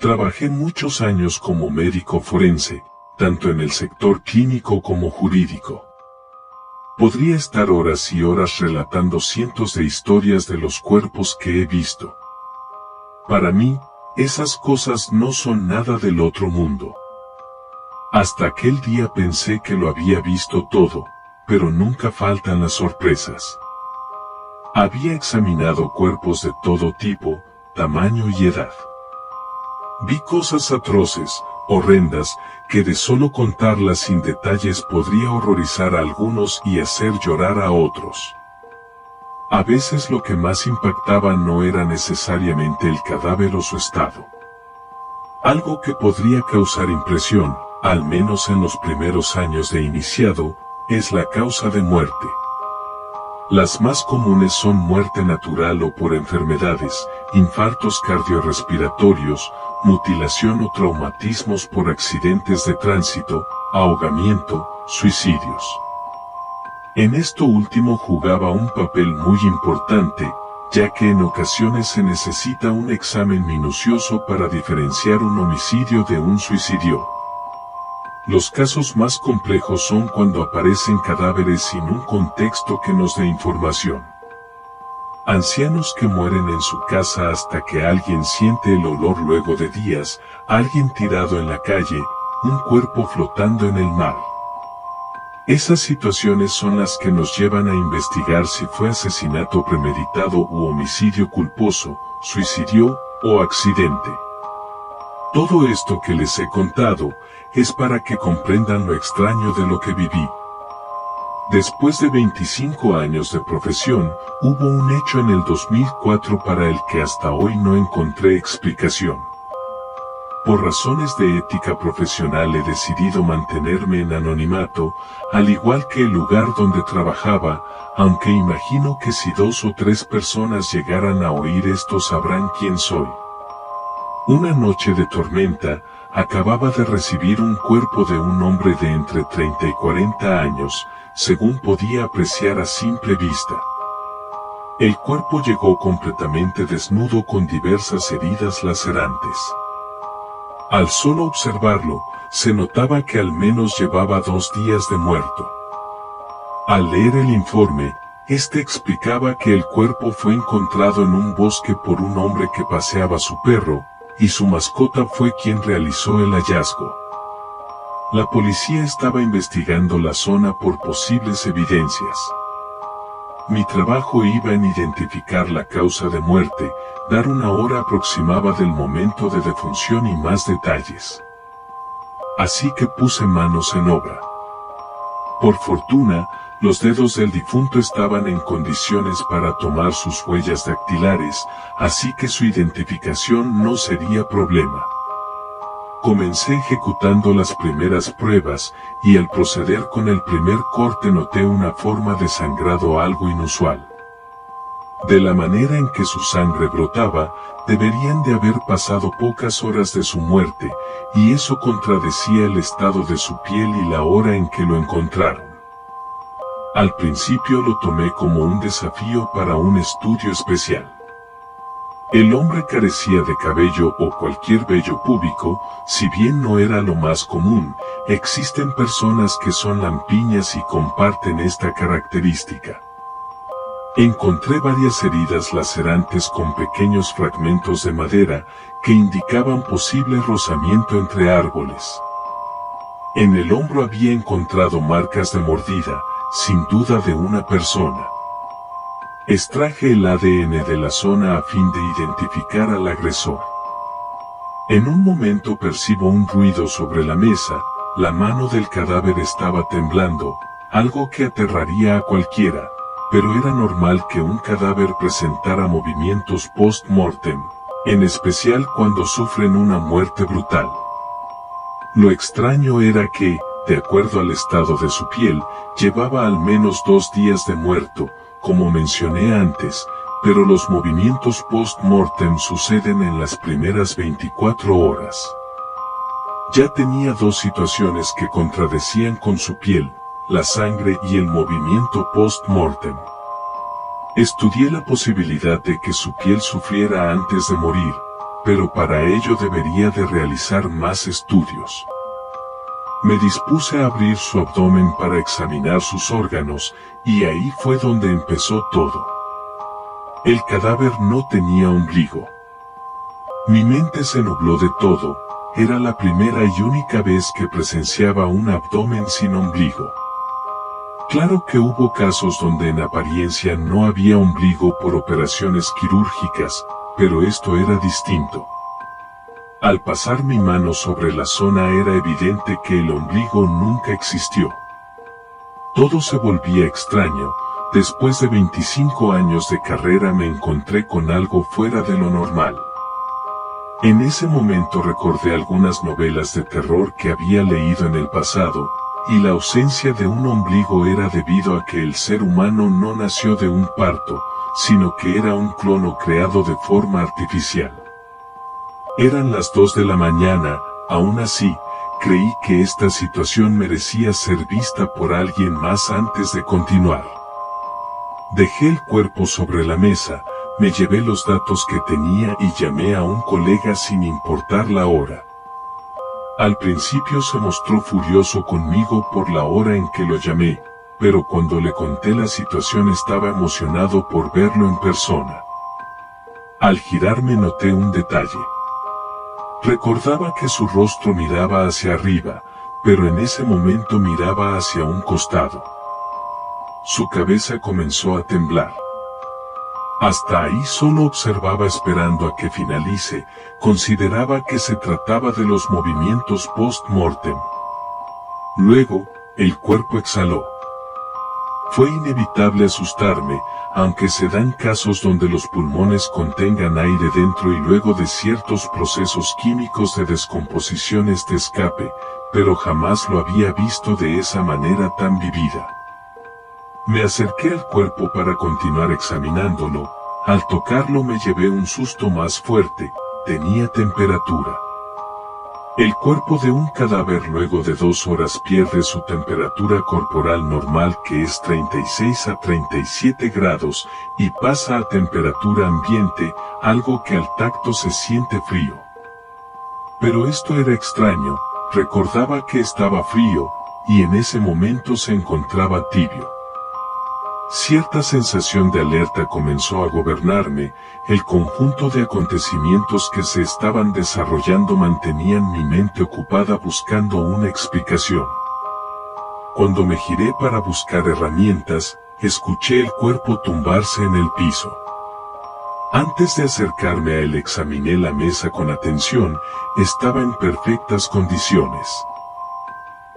Trabajé muchos años como médico forense, tanto en el sector clínico como jurídico. Podría estar horas y horas relatando cientos de historias de los cuerpos que he visto. Para mí, esas cosas no son nada del otro mundo. Hasta aquel día pensé que lo había visto todo, pero nunca faltan las sorpresas. Había examinado cuerpos de todo tipo, tamaño y edad. Vi cosas atroces, horrendas, que de solo contarlas sin detalles podría horrorizar a algunos y hacer llorar a otros. A veces lo que más impactaba no era necesariamente el cadáver o su estado. Algo que podría causar impresión, al menos en los primeros años de iniciado, es la causa de muerte. Las más comunes son muerte natural o por enfermedades, infartos cardiorrespiratorios, mutilación o traumatismos por accidentes de tránsito, ahogamiento, suicidios. En esto último jugaba un papel muy importante, ya que en ocasiones se necesita un examen minucioso para diferenciar un homicidio de un suicidio. Los casos más complejos son cuando aparecen cadáveres sin un contexto que nos dé información. Ancianos que mueren en su casa hasta que alguien siente el olor luego de días, alguien tirado en la calle, un cuerpo flotando en el mar. Esas situaciones son las que nos llevan a investigar si fue asesinato premeditado u homicidio culposo, suicidio o accidente. Todo esto que les he contado es para que comprendan lo extraño de lo que viví. Después de 25 años de profesión, hubo un hecho en el 2004 para el que hasta hoy no encontré explicación. Por razones de ética profesional he decidido mantenerme en anonimato, al igual que el lugar donde trabajaba, aunque imagino que si 2 o 3 personas llegaran a oír esto sabrán quién soy. Una noche de tormenta, acababa de recibir un cuerpo de un hombre de entre 30 y 40 años, según podía apreciar a simple vista. El cuerpo llegó completamente desnudo con diversas heridas lacerantes. Al solo observarlo, se notaba que al menos llevaba 2 días de muerto. Al leer el informe, este explicaba que el cuerpo fue encontrado en un bosque por un hombre que paseaba su perro, y su mascota fue quien realizó el hallazgo. La policía estaba investigando la zona por posibles evidencias. Mi trabajo iba en identificar la causa de muerte, dar una hora aproximada del momento de defunción y más detalles. Así que puse manos en obra. Por fortuna, los dedos del difunto estaban en condiciones para tomar sus huellas dactilares, así que su identificación no sería problema. Comencé ejecutando las primeras pruebas, y al proceder con el primer corte noté una forma de sangrado algo inusual. De la manera en que su sangre brotaba, deberían de haber pasado pocas horas de su muerte, y eso contradecía el estado de su piel y la hora en que lo encontraron. Al principio lo tomé como un desafío para un estudio especial. El hombre carecía de cabello o cualquier vello púbico, si bien no era lo más común, existen personas que son lampiñas y comparten esta característica. Encontré varias heridas lacerantes con pequeños fragmentos de madera, que indicaban posible rozamiento entre árboles. En el hombro había encontrado marcas de mordida, sin duda de una persona. Extraje el ADN de la zona a fin de identificar al agresor. En un momento percibo un ruido sobre la mesa, la mano del cadáver estaba temblando, algo que aterraría a cualquiera, pero era normal que un cadáver presentara movimientos post-mortem, en especial cuando sufren una muerte brutal. Lo extraño era que, de acuerdo al estado de su piel, llevaba al menos 2 días de muerto, como mencioné antes, pero los movimientos post-mortem suceden en las primeras 24 horas. Ya tenía 2 situaciones que contradecían con su piel, la sangre y el movimiento post-mortem. Estudié la posibilidad de que su piel sufriera antes de morir, pero para ello debería de realizar más estudios. Me dispuse a abrir su abdomen para examinar sus órganos, y ahí fue donde empezó todo. El cadáver no tenía ombligo. Mi mente se nubló de todo, era la primera y única vez que presenciaba un abdomen sin ombligo. Claro que hubo casos donde en apariencia no había ombligo por operaciones quirúrgicas, pero esto era distinto. Al pasar mi mano sobre la zona era evidente que el ombligo nunca existió. Todo se volvía extraño. Después de 25 años de carrera me encontré con algo fuera de lo normal. En ese momento recordé algunas novelas de terror que había leído en el pasado, y la ausencia de un ombligo era debido a que el ser humano no nació de un parto, sino que era un clono creado de forma artificial. Eran las 2 de la mañana, aún así, creí que esta situación merecía ser vista por alguien más antes de continuar. Dejé el cuerpo sobre la mesa, me llevé los datos que tenía y llamé a un colega sin importar la hora. Al principio se mostró furioso conmigo por la hora en que lo llamé, pero cuando le conté la situación estaba emocionado por verlo en persona. Al girarme noté un detalle. Recordaba que su rostro miraba hacia arriba, pero en ese momento miraba hacia un costado. Su cabeza comenzó a temblar. Hasta ahí solo observaba esperando a que finalice, consideraba que se trataba de los movimientos post-mortem. Luego, el cuerpo exhaló. Fue inevitable asustarme, aunque se dan casos donde los pulmones contengan aire dentro y luego de ciertos procesos químicos de descomposiciones de escape, pero jamás lo había visto de esa manera tan vivida. Me acerqué al cuerpo para continuar examinándolo. Al tocarlo me llevé un susto más fuerte, tenía temperatura. El cuerpo de un cadáver luego de 2 horas pierde su temperatura corporal normal, que es 36 a 37 grados, y pasa a temperatura ambiente, algo que al tacto se siente frío. Pero esto era extraño, recordaba que estaba frío, y en ese momento se encontraba tibio. Cierta sensación de alerta comenzó a gobernarme, el conjunto de acontecimientos que se estaban desarrollando mantenían mi mente ocupada buscando una explicación. Cuando me giré para buscar herramientas, escuché el cuerpo tumbarse en el piso. Antes de acercarme a él examiné la mesa con atención, estaba en perfectas condiciones.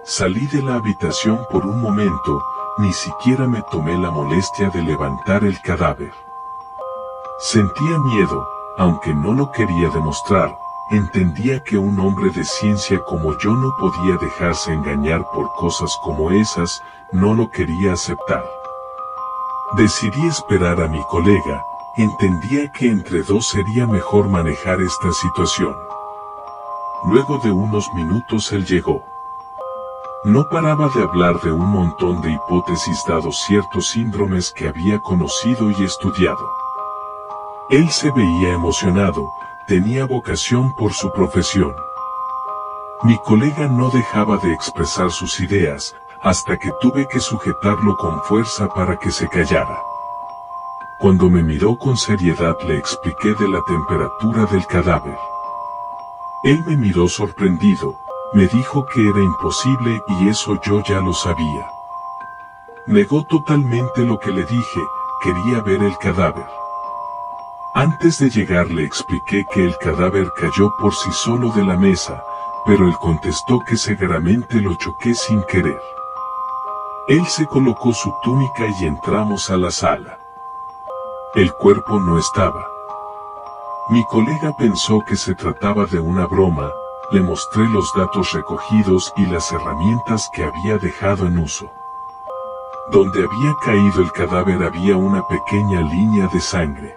Salí de la habitación por un momento, ni siquiera me tomé la molestia de levantar el cadáver. Sentía miedo, aunque no lo quería demostrar, entendía que un hombre de ciencia como yo no podía dejarse engañar por cosas como esas, no lo quería aceptar. Decidí esperar a mi colega, entendía que entre dos sería mejor manejar esta situación. Luego de unos minutos él llegó. No paraba de hablar de un montón de hipótesis dados ciertos síndromes que había conocido y estudiado. Él se veía emocionado, tenía vocación por su profesión. Mi colega no dejaba de expresar sus ideas, hasta que tuve que sujetarlo con fuerza para que se callara. Cuando me miró con seriedad le expliqué de la temperatura del cadáver. Él me miró sorprendido. Me dijo que era imposible y eso yo ya lo sabía. Negó totalmente lo que le dije, quería ver el cadáver. Antes de llegar le expliqué que el cadáver cayó por sí solo de la mesa, pero él contestó que seguramente lo choqué sin querer. Él se colocó su túnica y entramos a la sala. El cuerpo no estaba. Mi colega pensó que se trataba de una broma. Le mostré los datos recogidos y las herramientas que había dejado en uso. Donde había caído el cadáver había una pequeña línea de sangre.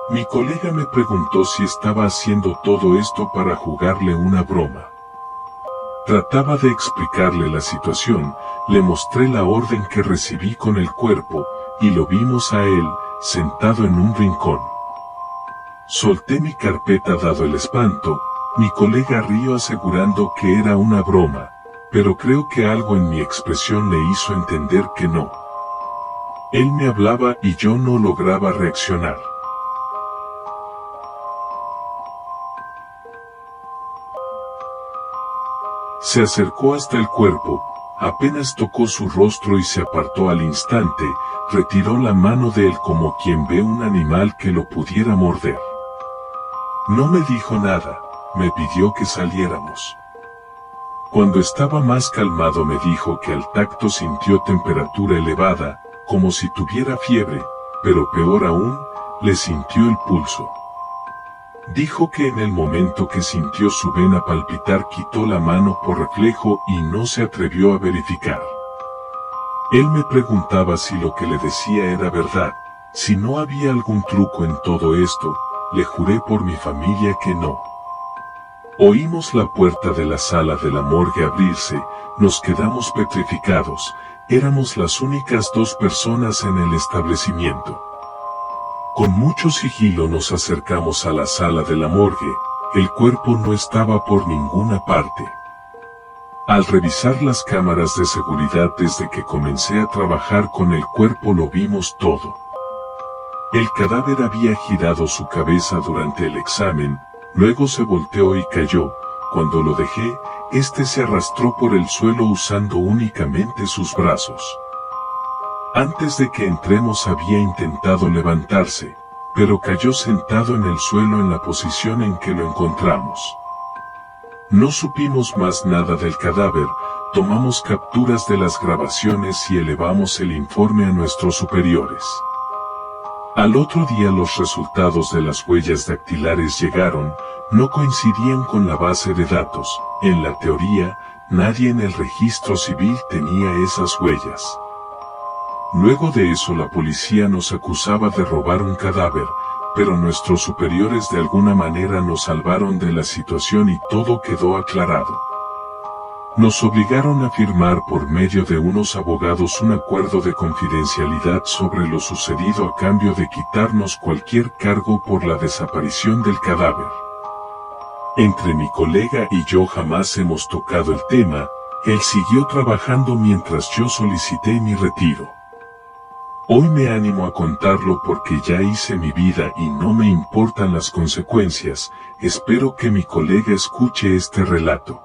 Mi colega me preguntó si estaba haciendo todo esto para jugarle una broma. Trataba de explicarle la situación, le mostré la orden que recibí con el cuerpo, y lo vimos a él, sentado en un rincón. Solté mi carpeta dado el espanto. Mi colega rió asegurando que era una broma, pero creo que algo en mi expresión le hizo entender que no. Él me hablaba y yo no lograba reaccionar. Se acercó hasta el cuerpo, apenas tocó su rostro y se apartó al instante, retiró la mano de él como quien ve un animal que lo pudiera morder. No me dijo nada, me pidió que saliéramos. Cuando estaba más calmado me dijo que al tacto sintió temperatura elevada, como si tuviera fiebre, pero peor aún, le sintió el pulso. Dijo que en el momento que sintió su vena palpitar quitó la mano por reflejo y no se atrevió a verificar. Él me preguntaba si lo que le decía era verdad, si no había algún truco en todo esto. Le juré por mi familia que no. Oímos la puerta de la sala de la morgue abrirse, nos quedamos petrificados, éramos las únicas 2 personas en el establecimiento. Con mucho sigilo nos acercamos a la sala de la morgue, el cuerpo no estaba por ninguna parte. Al revisar las cámaras de seguridad desde que comencé a trabajar con el cuerpo lo vimos todo. El cadáver había girado su cabeza durante el examen, luego se volteó y cayó. Cuando lo dejé, este se arrastró por el suelo usando únicamente sus brazos. Antes de que entremos había intentado levantarse, pero cayó sentado en el suelo en la posición en que lo encontramos. No supimos más nada del cadáver, tomamos capturas de las grabaciones y elevamos el informe a nuestros superiores. Al otro día los resultados de las huellas dactilares llegaron, no coincidían con la base de datos. En la teoría, nadie en el registro civil tenía esas huellas. Luego de eso la policía nos acusaba de robar un cadáver, pero nuestros superiores de alguna manera nos salvaron de la situación y todo quedó aclarado. Nos obligaron a firmar por medio de unos abogados un acuerdo de confidencialidad sobre lo sucedido a cambio de quitarnos cualquier cargo por la desaparición del cadáver. Entre mi colega y yo jamás hemos tocado el tema, él siguió trabajando mientras yo solicité mi retiro. Hoy me animo a contarlo porque ya hice mi vida y no me importan las consecuencias, espero que mi colega escuche este relato.